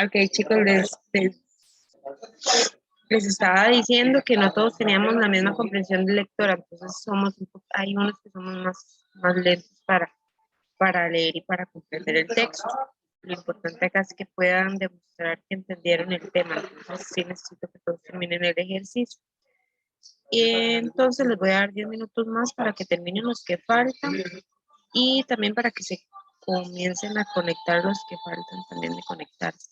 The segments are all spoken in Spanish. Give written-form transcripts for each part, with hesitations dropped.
Ok, chicos, les estaba diciendo que no todos teníamos la misma comprensión de lectora, entonces hay unos que somos más lentos para leer y para comprender el texto. Lo importante acá es que puedan demostrar que entendieron el tema, entonces sí necesito que todos terminen el ejercicio. Y entonces les voy a dar 10 minutos más para que terminen los que faltan y también para que se comiencen a conectar los que faltan también de conectarse.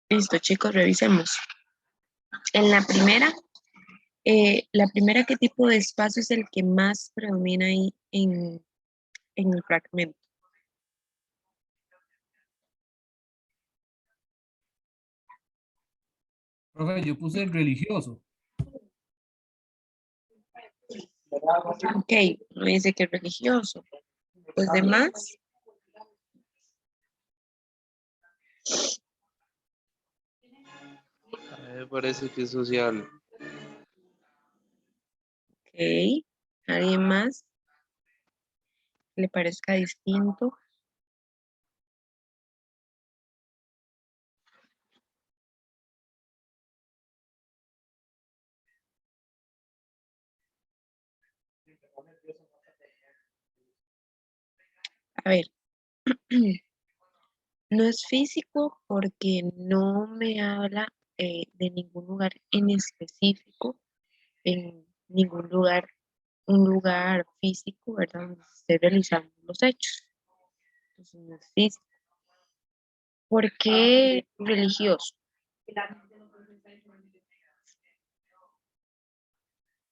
Listo, chicos, revisemos. En la primera, ¿qué tipo de espacio es el que más predomina ahí en el fragmento? Profe, yo puse el religioso. Ok, no dice que es religioso. Los demás, A mí me parece que es social. ok. ¿Alguien más le parezca distinto? A ver, no es físico porque no me habla de ningún lugar en específico, en ningún lugar, un lugar físico, ¿verdad? Donde se esté realizando los hechos. Entonces, no es físico. ¿Por qué religioso?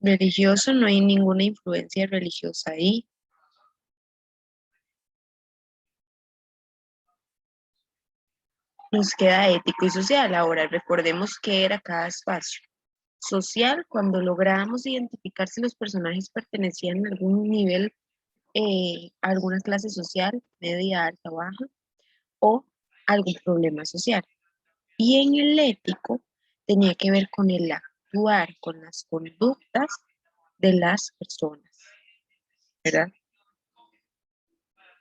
Religioso, no hay ninguna influencia religiosa ahí. Nos queda ético y social. Ahora, recordemos qué era cada espacio. Social, cuando logramos identificar si los personajes pertenecían a algún nivel, a alguna clase social, media, alta, baja, o algún problema social. Y en el ético tenía que ver con el actuar, con las conductas de las personas, ¿verdad?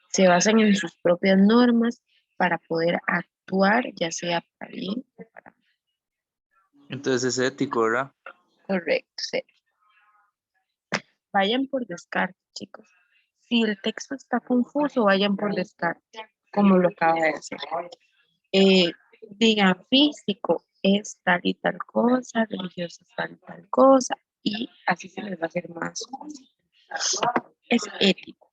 Se basan en sus propias normas para poder actuar, ya sea para bien o para mal. Entonces es ético, ¿verdad? Correcto, sí. Vayan por descarte, chicos. Si el texto está confuso, vayan por descarte, como lo acaba de hacer. Digan físico es tal y tal cosa, religioso es tal y tal cosa, y así se les va a hacer más fácil. Es ético.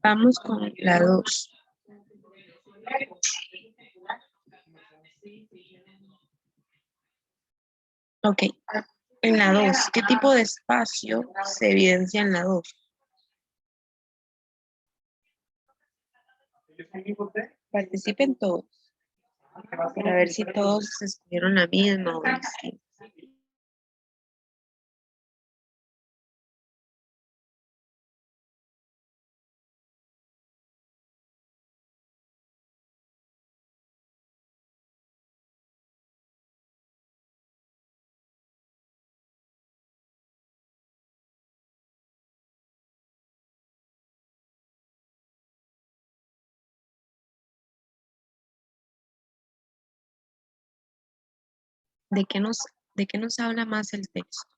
Vamos con la 2. Ok, en la 2, ¿qué tipo de espacio se evidencia en la 2? Participen todos, para ver si todos escogieron la misma o distinta. ¿De qué nos habla más el texto?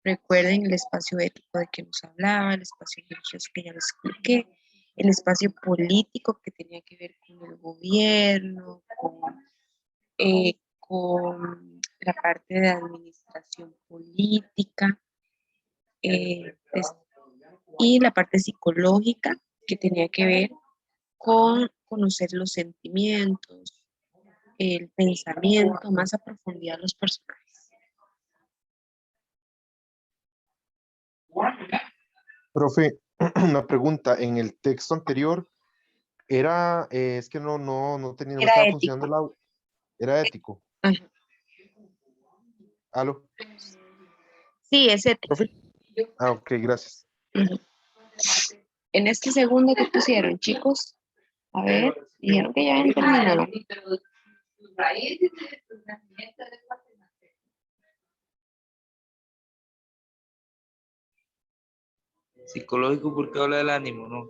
Recuerden el espacio ético de que nos hablaba, el espacio religioso que ya les expliqué, el espacio político que tenía que ver con el gobierno, con la parte de administración política, y la parte psicológica que tenía que ver con conocer los sentimientos, el pensamiento, más a profundidad los personajes. Profe, una pregunta. En el texto anterior era, es que no Era estaba ético. funcionando el audio. Era ético. Ajá. ¿Aló? Sí, es ético. ¿Profe? Ah, ok, gracias. Ujú. En este segundo que pusieron, chicos, a ver, dijeron que ya habían terminado. Psicológico porque habla del ánimo, ¿no?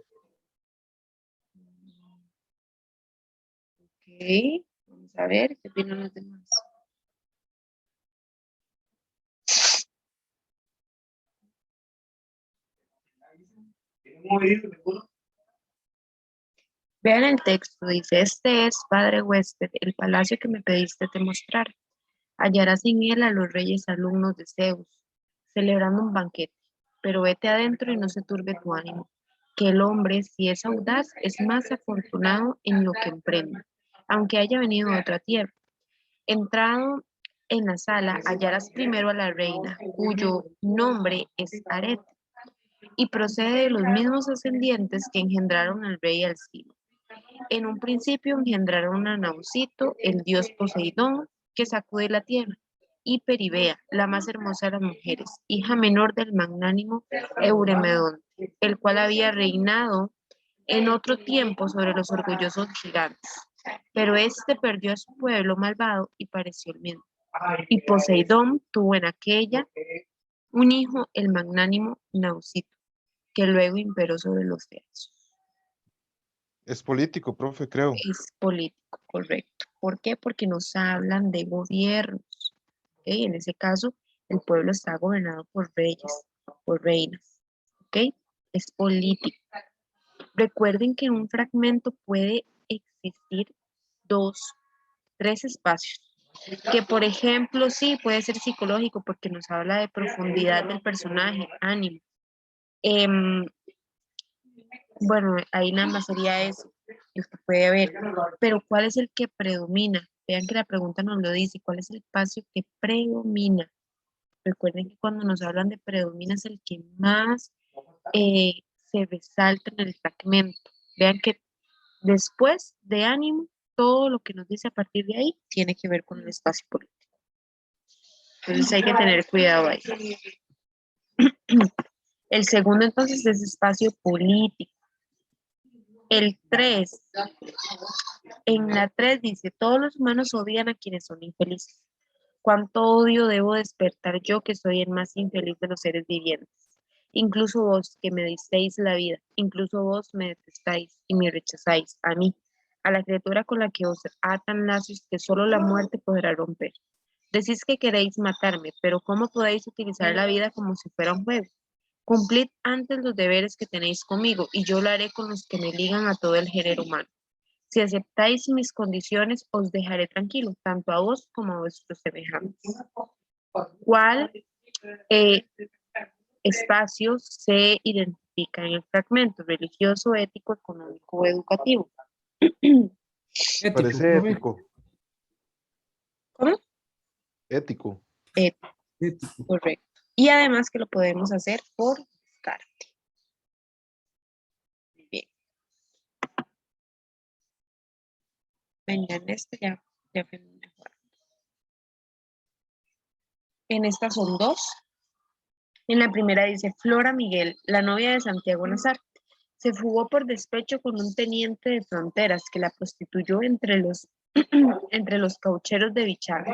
Ok, vamos a ver qué opinan los demás. Vean el texto, dice, este es, padre huésped, el palacio que me pediste te mostrar. Hallarás en él a los reyes alumnos de Zeus, celebrando un banquete, pero vete adentro y no se turbe tu ánimo. que el hombre, si es audaz, es más afortunado en lo que emprende, aunque haya venido de otra tierra. Entrado en la sala, hallarás primero a la reina, cuyo nombre es Arete, y procede de los mismos ascendientes que engendraron al rey Alcino. En un principio engendraron a Naucito, el dios Poseidón, que sacude la tierra, y Peribea, la más hermosa de las mujeres, hija menor del magnánimo Eurymedonte, el cual había reinado en otro tiempo sobre los orgullosos gigantes. Pero este perdió a su pueblo malvado y pareció el mismo. Y Poseidón tuvo en aquella un hijo, el magnánimo Naucito, que luego imperó sobre los cielos. Es político, profe, creo. Es político, correcto. ¿Por qué? Porque nos hablan de gobiernos. ¿Ok? En ese caso, el pueblo está gobernado por reyes, por reinas. ¿Ok? Es político. Recuerden que en un fragmento puede existir dos, tres espacios. Que por ejemplo, sí, puede ser psicológico porque nos habla de profundidad del personaje, ánimo. Em, bueno, ahí nada más sería eso, que usted puede ver. Pero ¿cuál es el que predomina? Vean que la pregunta nos lo dice, ¿cuál es el espacio que predomina? Recuerden que cuando nos hablan de predomina es el que más se resalta en el fragmento. Vean que después de ánimo, todo lo que nos dice a partir de ahí tiene que ver con el espacio político. Entonces hay que tener cuidado ahí. El segundo entonces es espacio político. El 3, en la 3 dice, todos los humanos odian a quienes son infelices. ¿Cuánto odio debo despertar yo que soy el más infeliz de los seres vivientes? Incluso vos que me disteis la vida, incluso vos me detestáis y me rechazáis, a mí, a la criatura con la que os atan lazos que solo la muerte podrá romper. Decís que queréis matarme, pero ¿cómo podéis utilizar la vida como si fuera un juego? Cumplid antes los deberes que tenéis conmigo, y yo lo haré con los que me ligan a todo el género humano. Si aceptáis mis condiciones, os dejaré tranquilo, tanto a vos como a vuestros semejantes. ¿Cuál espacio se identifica en el fragmento? Religioso, ético, económico o educativo. Ético, Parece profe. ético. ¿Cómo? Ético. Ético, Ético. correcto. Y además que lo podemos hacer por descarte. Bien. Venga, en este ya fue mejor. En esta son dos. En la primera dice, Flora Miguel, la novia de Santiago Nazar, se fugó por despecho con un teniente de fronteras que la prostituyó entre los, entre los caucheros de Bichara.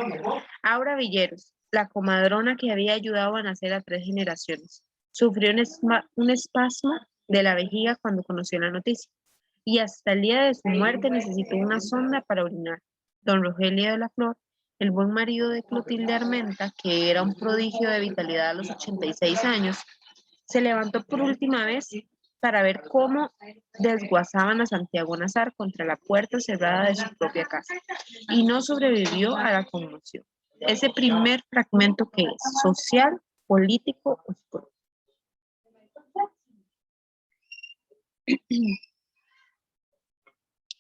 Aura Villeros, la comadrona que había ayudado a nacer a 3 generaciones, sufrió un espasmo de la vejiga cuando conoció la noticia y hasta el día de su muerte necesitó una sonda para orinar. Don Rogelio de la Flor, el buen marido de Clotilde Armenta, que era un prodigio de vitalidad a los 86 años, se levantó por última vez para ver cómo desguazaban a Santiago Nazar contra la puerta cerrada de su propia casa y no sobrevivió a la conmoción. Ese primer fragmento que es social, político o histórico.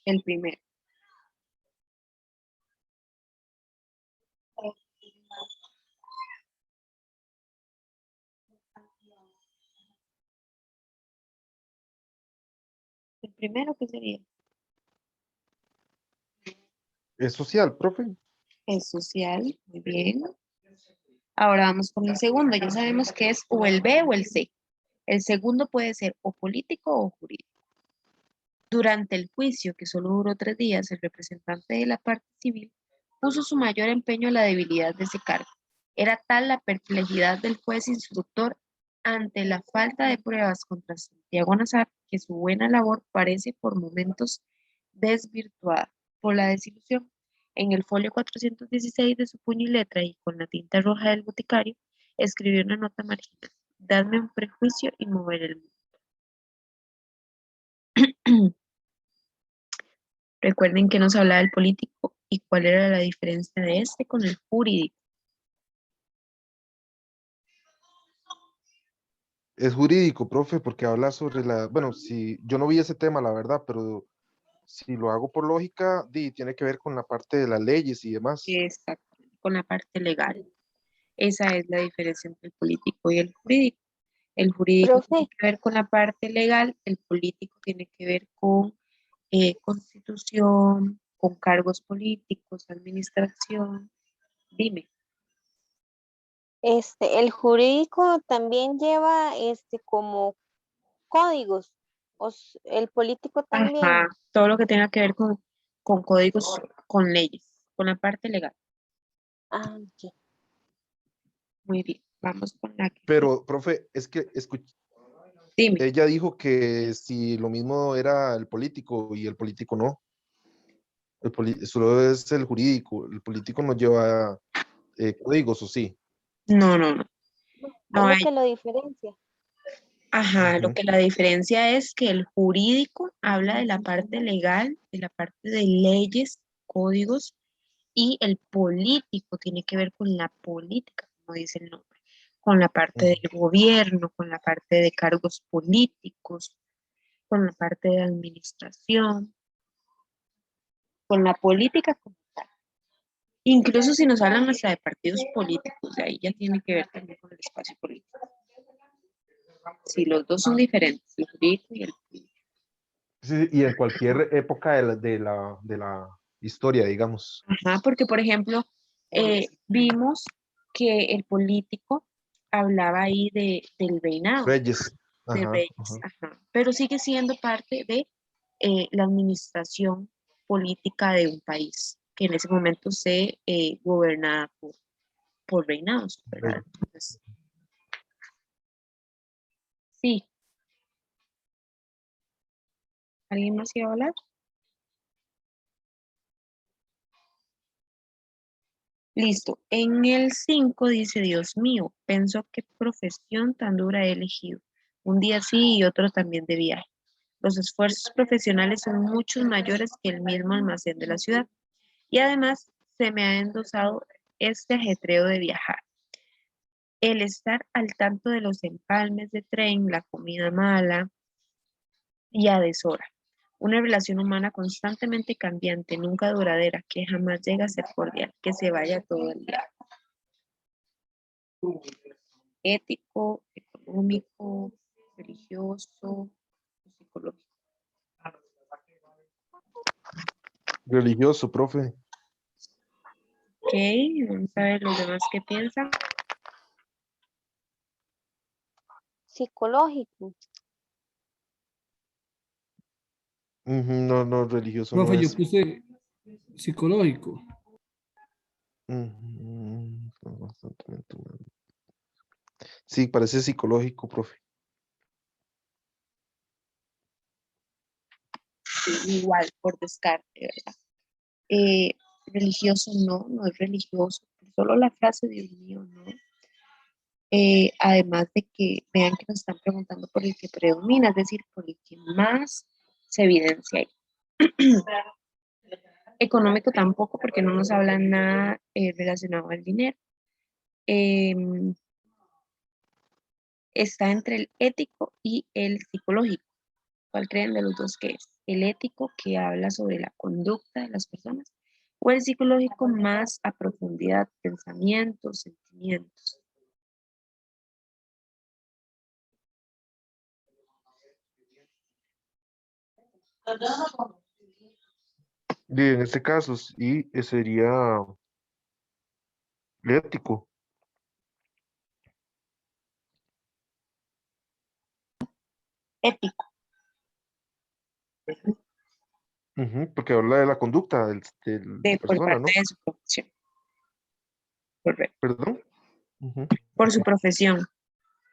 El primero. El primero que sería Es social, profe. es social, muy bien. Ahora vamos con el segundo. Ya sabemos que es o el B o el C. El segundo puede ser o político o jurídico. Durante el juicio, que solo duró 3 días, el representante de la parte civil puso su mayor empeño en la debilidad de ese cargo. Era tal la perplejidad del juez instructor ante la falta de pruebas contra Santiago Nazar que su buena labor parece por momentos desvirtuada por la desilusión. En el folio 416 de su puño y letra y con la tinta roja del boticario, escribió una nota marginal. Dadme un prejuicio y mover el mundo. Recuerden que nos hablaba del político y cuál era la diferencia de este con el jurídico. Es jurídico, profe, porque habla sobre la, bueno, si yo no vi ese tema, la verdad, pero si lo hago por lógica, tiene que ver con la parte de las leyes y demás. Exacto, con la parte legal. Esa es la diferencia entre el político y el jurídico. El jurídico tiene Profe, que ver con la parte legal, el político tiene que ver con constitución, con cargos políticos, administración. Dime. el jurídico también lleva como códigos, el político Ajá, también. todo lo que tenga que ver con códigos, con leyes, con la parte legal. Ah, ok. Muy bien, vamos con la que sí. Pero, profe, es que Dime. ella dijo que si lo mismo era el político y el político no. Solo es el jurídico, el político no lleva códigos, ¿o sí? No, no, no. Es No lo hay. que lo diferencia. Ajá, lo Ujú, que la diferencia es que el jurídico habla de la parte legal, de la parte de leyes, códigos, y el político tiene que ver con la política, como dice el nombre, con la parte ujú. del gobierno, con la parte de cargos políticos, con la parte de administración, con la política como tal. Incluso si nos hablan hasta de partidos políticos, de ahí ya tiene que ver también con el espacio político. Si los dos son diferentes, el jurídico y el político. Sí, y en cualquier época de la historia, digamos. Ajá, porque por ejemplo, vimos que el político hablaba ahí del reinado, Reyes. de Ajá, reyes, ajá. ajá, pero sigue siendo parte de la administración política de un país, que en ese momento se gobernaba por reinados, ¿verdad? Reyes. Entonces, sí, ¿alguien más iba a hablar? Listo. En el 5 dice, Dios mío, pensó qué profesión tan dura he elegido. Un día sí y otro también de viaje. Los esfuerzos profesionales son muchos mayores que el mismo almacén de la ciudad. Y además se me ha endosado este ajetreo de viajar. El estar al tanto de los empalmes de tren, la comida mala y a deshora. Una relación humana constantemente cambiante, nunca duradera, que jamás llega a ser cordial, que se vaya todo el día. Ético, económico, religioso, psicológico. Religioso, profe. Ok, vamos a ver los demás qué piensan. Psicológico. Ujú, no, no, religioso no Profe, yo es. puse psicológico. Ujú, constantemente humano. Sí, parece psicológico, profe. Sí, igual, por descarte, ¿verdad? Religioso no, no es religioso. Solo la frase, Dios mío, no. Además de que vean que nos están preguntando por el que predomina, es decir, por el que más se evidencia ahí. Económico tampoco, porque no nos habla nada relacionado al dinero. Em, Está entre el ético y el psicológico. ¿Cuál creen de los dos que es? El ético, que habla sobre la conducta de las personas, o el psicológico, más a profundidad, pensamientos, sentimientos. Y en este caso, sí, sería ético. Ético, Ujú, porque habla de la conducta de la por persona, parte ¿no? de su profesión, correcto. ¿Perdón? Ujú. Por su profesión,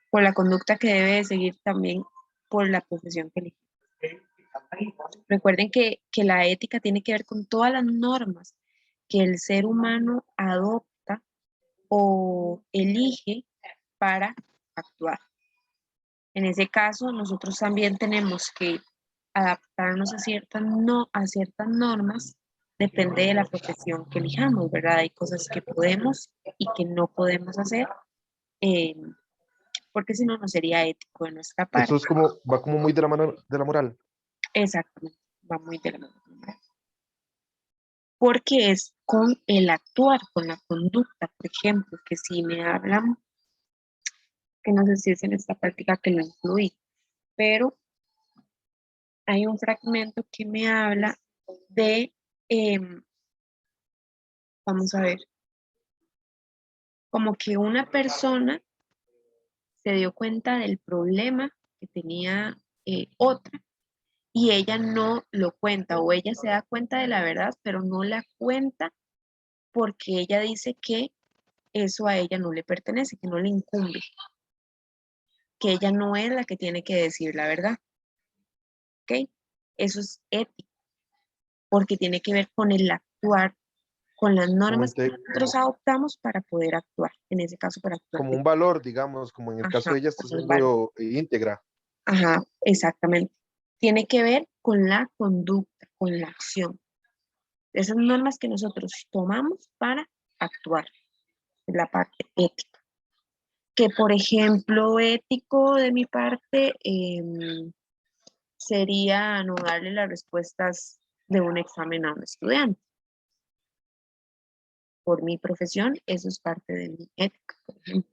por la conducta que debe de seguir también por la profesión que elige. Recuerden que la ética tiene que ver con todas las normas que el ser humano adopta o elige para actuar. En ese caso, nosotros también tenemos que adaptarnos a ciertas normas, depende de la profesión que elijamos, ¿verdad? Hay cosas que podemos y que no podemos hacer, eh, porque si no, no sería ético de nuestra parte. Eso es como, va como muy de la mano de la moral. Exactamente, va muy de la mano. Porque es con el actuar, con la conducta, por ejemplo, que si me hablan, que no sé si es en esta práctica que lo incluí, pero hay un fragmento que me habla de, vamos a ver, como que una persona se dio cuenta del problema que tenía otra y ella no lo cuenta o ella se da cuenta de la verdad, pero no la cuenta porque ella dice que eso a ella no le pertenece, que no le incumbe, que ella no es la que tiene que decir la verdad. ¿Ok? Eso es ético, porque tiene que ver con el actuar, con las normas que nosotros adoptamos para poder actuar, en ese caso para actuar. Como un valor, digamos, como en el caso de ella está como un valor. siendo íntegra. Ajá, exactamente. Tiene que ver con la conducta, con la acción. Esas normas que nosotros tomamos para actuar, en la parte ética. Que, por ejemplo, ético de mi parte sería no darle las respuestas de un examen a un estudiante. Por mi profesión, eso es parte de mi ética, por ejemplo,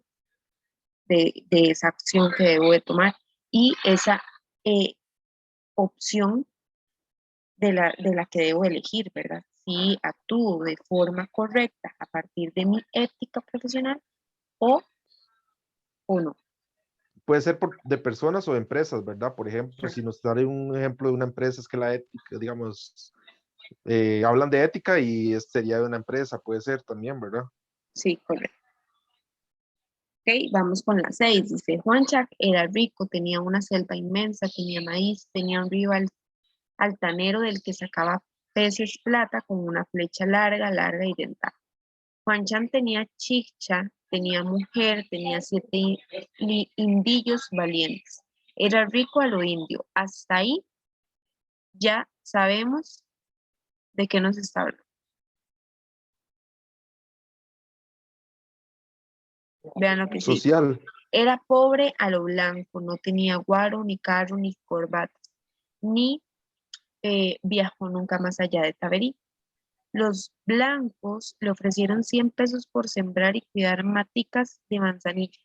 de esa acción que debo de tomar y esa opción de la que debo elegir, ¿verdad? Si actúo de forma correcta a partir de mi ética profesional o no. Puede ser de personas o de empresas, ¿verdad? Por ejemplo, si nos sale un ejemplo de una empresa, es que la ética, digamos, hablan de ética y sería de una empresa, puede ser también, ¿verdad? Sí, correcto. Ok, vamos con la 6. Dice, Juan Chac era rico, tenía una selva inmensa, tenía maíz, tenía un río altanero del que sacaba peces plata con una flecha larga, larga y dentada. Juan Chan tenía chicha, tenía mujer, tenía 7 indillos valientes. Era rico a lo indio. Hasta ahí ya sabemos de qué nos está hablando. Vean lo que sí. Social. Era pobre a lo blanco, no tenía guaro, ni carro, ni corbata, ni viajó nunca más allá de Taverí. Los blancos le ofrecieron 100 pesos por sembrar y cuidar maticas de manzanilla.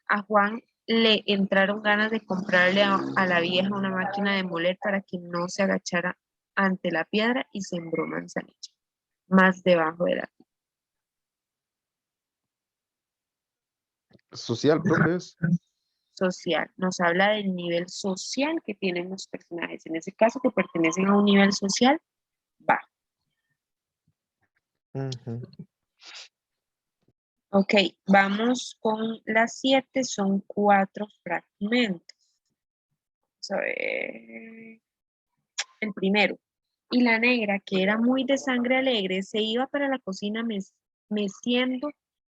A Juan le entraron ganas de comprarle a la vieja una máquina de moler para que no se agachara ante la piedra y sembró manzanilla, más debajo de la piedra. Social, profe, es. Social, nos habla del nivel social que tienen los personajes. En ese caso, que pertenecen a un nivel social bajo. Ok, vamos con las 7, son 4 fragmentos. Vamos a ver. El primero. Y la negra, que era muy de sangre alegre, se iba para la cocina meciendo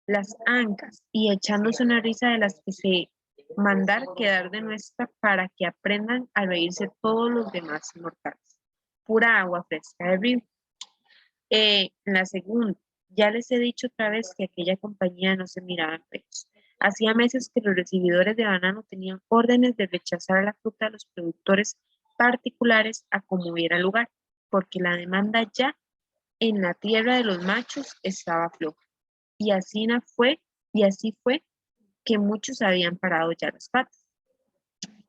las ancas y echándose una risa de las que se mandar quedar de nuestra para que aprendan a reírse todos los demás mortales. Pura agua fresca de río. La segunda, ya les he dicho otra vez que aquella compañía no se miraba en precios. Hacía meses que los recibidores de banano tenían órdenes de rechazar la fruta de los productores particulares a como hubiera lugar, porque la demanda ya en la tierra de los machos estaba floja. Y así fue que muchos habían parado ya las patas.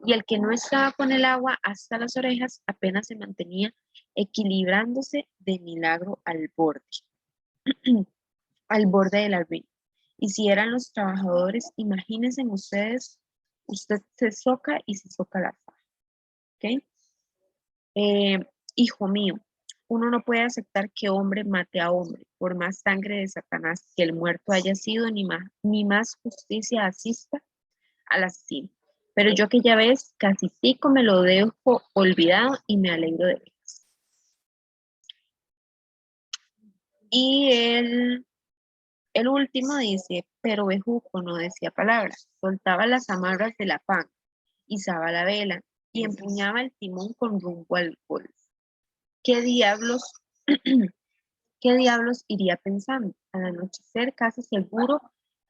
Y el que no estaba con el agua hasta las orejas apenas se mantenía equilibrándose de milagro al borde de la ruina. Y si eran los trabajadores, imagínense ustedes, usted se soca y se soca la faja. ¿Ok? Hijo mío, uno no puede aceptar que hombre mate a hombre, por más sangre de Satanás que el muerto haya sido, ni más justicia asista al asesino. Pero yo que ya ves, casi pico me lo dejo olvidado y me alegro de él. Y el último dice, pero Bejuco no decía palabras, soltaba las amarras de la pan, izaba la vela y empuñaba el timón con rumbo al golfo. ¿Qué diablos, qué diablos iría pensando? Al anochecer casi seguro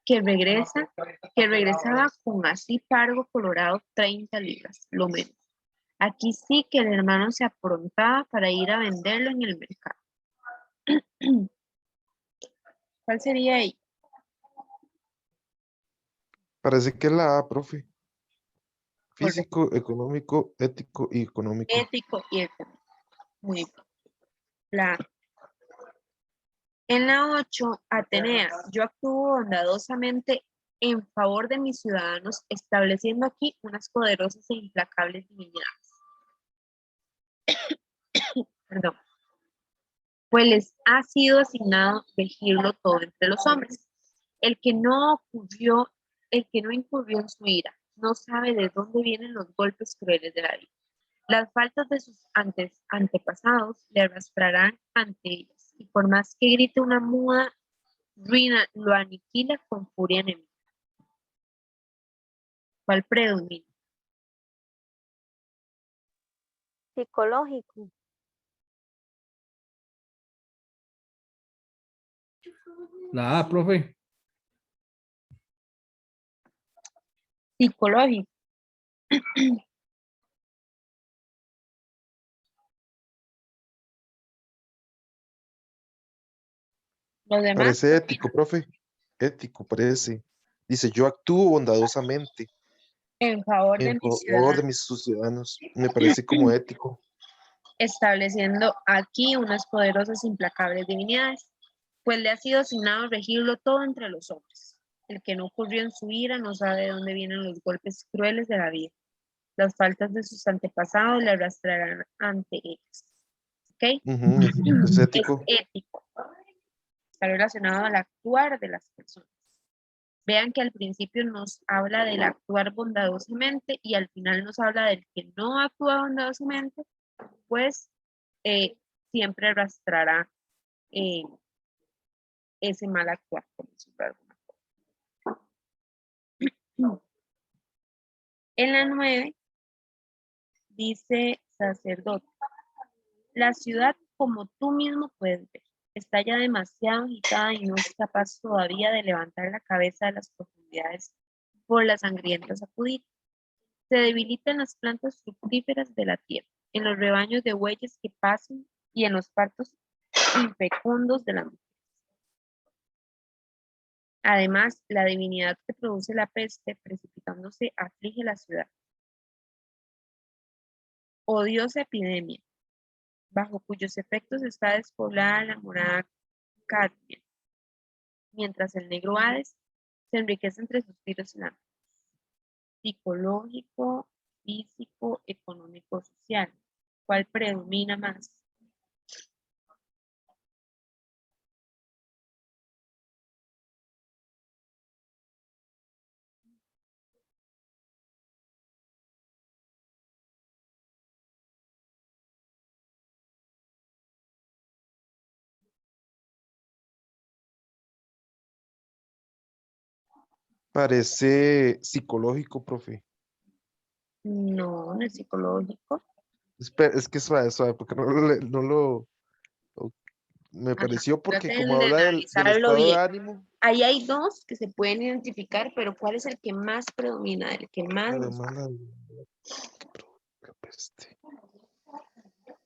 que regresaba con así pargo colorado 30 libras, lo menos. Aquí sí que el hermano se aprontaba para ir a venderlo en el mercado. ¿Cuál sería ahí? Parece que es la A, profe. Correcto. Físico, económico, ético y económico. Ético y económico. Muy bien. En la 8, Atenea, yo actúo bondadosamente en favor de mis ciudadanos, estableciendo aquí unas poderosas e implacables divinidades. Perdón. Pues les ha sido asignado regirlo todo entre los hombres. El que no incurrió en su ira, no sabe de dónde vienen los golpes crueles de la vida. Las faltas de sus antepasados le arrastrarán ante ellas, y por más que grite una muda ruina, lo aniquila con furia enemiga. ¿Cuál predomina? Psicológico. La A, profe. Psicológico. Los demás, Parece ético, profe. Ético, parece. Dice, yo actúo bondadosamente en favor de en mis favor de ciudadanos, mis ciudadanos. Me parece como ético. estableciendo aquí unas poderosas implacables divinidades, pues le ha sido asignado regirlo todo entre los hombres. El que no ocurrió en su ira no sabe de dónde vienen los golpes crueles de la vida. Las faltas de sus antepasados le arrastrarán ante ellos. ¿Ok? Ujú, es ético. Es ético. Está relacionado al actuar de las personas. Vean que al principio nos habla del actuar bondadosamente y al final nos habla del que no actúa bondadosamente, pues siempre arrastrará ese mal actuar, por decirlo de alguna forma. En la 9 dice sacerdote, la ciudad, como tú mismo puedes ver, está ya demasiado agitada y no es capaz todavía de levantar la cabeza de las profundidades por las sangrientas sacudidas. Se debilitan las plantas fructíferas de la tierra, en los rebaños de bueyes que pasan y en los partos infecundos de la mujer. Además, la divinidad que produce la peste, precipitándose, aflige la ciudad. Odiosa epidemia, bajo cuyos efectos está despoblada la morada cadmia, mientras el negro Hades se enriquece entre suspiros y lágrimas. Psicológico, físico, económico, social. ¿Cuál predomina más? Parece psicológico, profe. No, no es psicológico. Es que suave, suave, porque me Ajá, pareció porque como traten de habla del analizarlo estado de bien. ánimo, Ahí hay dos que se pueden identificar, pero ¿cuál es el que más predomina? El que más nos además la peste.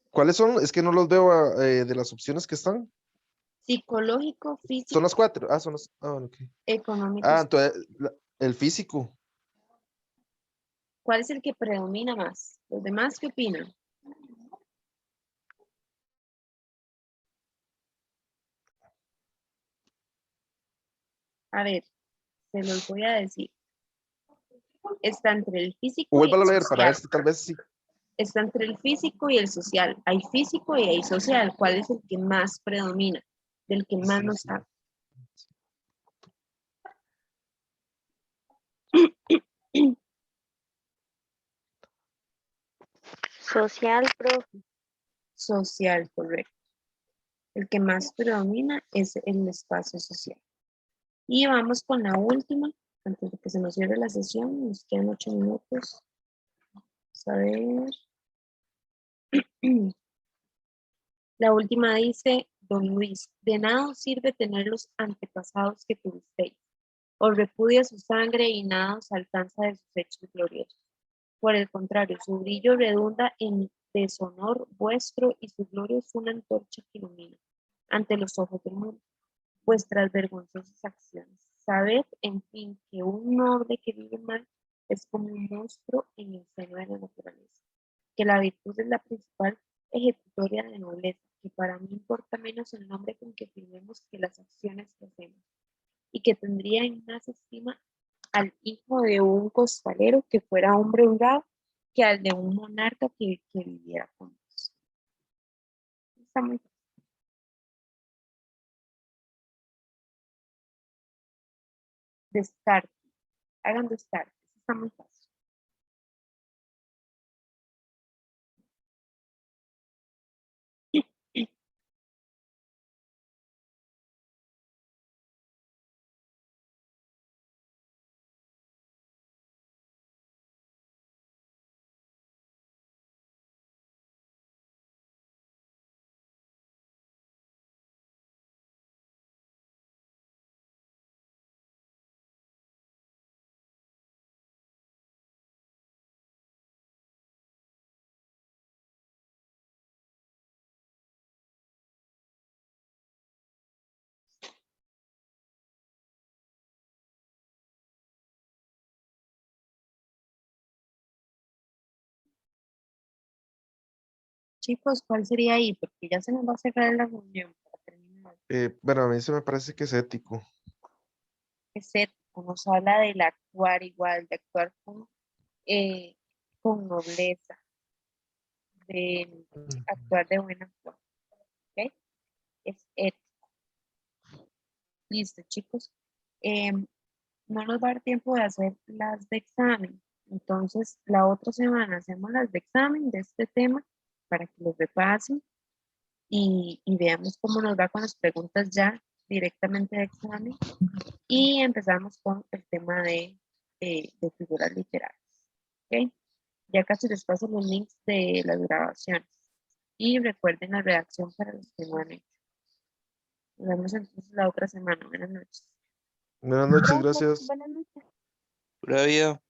¿Cuáles son? Es que no los veo de las opciones que están. psicológico, Son físico, las 4. Ah, son las. Ah, bueno, ok. económico. Ah, entonces el físico. ¿Cuál es el que predomina más? ¿Los demás qué opinan? A ver, se los voy a decir. Está entre el físico y Vuélvalo el a leer para ver social. si tal vez sí. Está entre el físico y el social. Hay físico y hay social. ¿Cuál es el que más predomina? Del que más Sí, nos sí. habla. Social, profe. Social, correcto. El que más predomina es el espacio social. Y vamos con la última, antes de que se nos cierre la sesión, nos quedan 8 minutos. Vamos a ver. La última dice, don Luis, de nada os sirve tener los antepasados que tuvisteis. o repudia su sangre y nada os alcanza de sus hechos gloriosos. Por el contrario, su brillo redunda en deshonor vuestro y su gloria es una antorcha que ilumina ante los ojos del mundo vuestras vergonzosas acciones. Sabed, en fin, que un noble que vive mal es como un monstruo en el seno de la naturaleza, que la virtud es la principal ejecutoria de nobleza, que para mí importa menos el nombre con que firmemos que las acciones que hacemos, y que tendría en más estima al hijo de un costalero que fuera hombre honrado que al de un monarca que viviera con nosotros. Está muy fácil. Descarte. Hagan descarte. Está muy fácil. Chicos, ¿cuál sería ahí? Porque ya se nos va a cerrar la reunión para terminar. Bueno, a mí se me parece que es ético. Es ético, nos habla del actuar igual, de actuar con nobleza, de actuar de buena forma. ¿Ok? Es ético. Listo, chicos. No nos va a dar tiempo de hacer las de examen. Entonces, la otra semana hacemos las de examen de este tema para que los repasen y veamos cómo nos va con las preguntas ya directamente de examen. Y empezamos con el tema de figuras literarias. ¿Ok? Ya casi les paso los links de las grabaciones. Y recuerden la redacción para los que no han hecho. Nos vemos entonces la otra semana. Buenas noches. Buenas noches, Gracias, gracias. buenas noches. Pura vida.